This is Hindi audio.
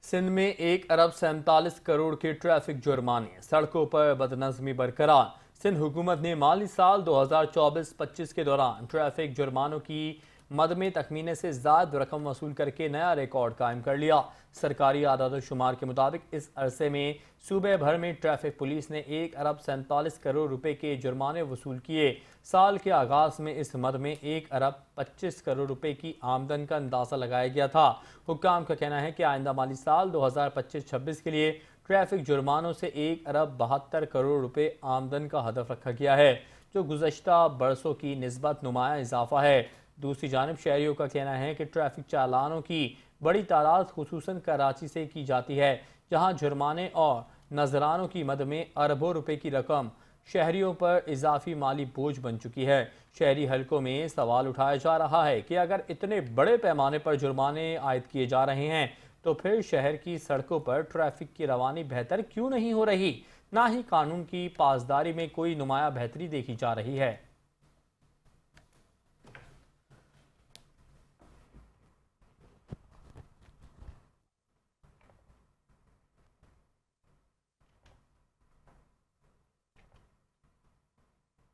सिंध में 1 अरब 47 करोड़ के ट्रैफिक जुर्माने, सड़कों पर बदनज़मी बरकरार। सिंध हुकूमत ने माली साल 2024-25 के दौरान ट्रैफिक जुर्मानों की मद में तखमीने से ज़ायद रकम वसूल करके नया रिकॉर्ड कायम कर लिया। सरकारी आदाद-ओ-शुमार के मुताबिक इस अरसे में सूबे भर में ट्रैफिक पुलिस ने 1 अरब 47 करोड़ रुपए के जुर्माने वसूल किए। साल के आगाज में इस मद में 1 अरब 25 करोड़ रुपए की आमदन का अंदाजा लगाया गया था। हुक्काम का कहना है कि आइंदा माली साल 2025-26 के लिए ट्रैफिक जुर्मानों से 1 अरब 72 करोड़ रुपए आमदन का हदफ रखा गया है, जो गुज़श्ता बरसों की निस्बत नुमाया इजाफा है। दूसरी जानिब शहरियों का कहना है कि ट्रैफिक चालानों की बड़ी तादाद खुसूसन कराची से की जाती है, जहां जुर्माने और नजरानों की मद में अरबों रुपए की रकम शहरियों पर इजाफी माली बोझ बन चुकी है। शहरी हलकों में सवाल उठाया जा रहा है कि अगर इतने बड़े पैमाने पर जुर्माने आयद किए जा रहे हैं तो फिर शहर की सड़कों पर ट्रैफिक की रवानी बेहतर क्यों नहीं हो रही। ना ही कानून की पासदारी में कोई नुमाया बेहतरी देखी जा रही है।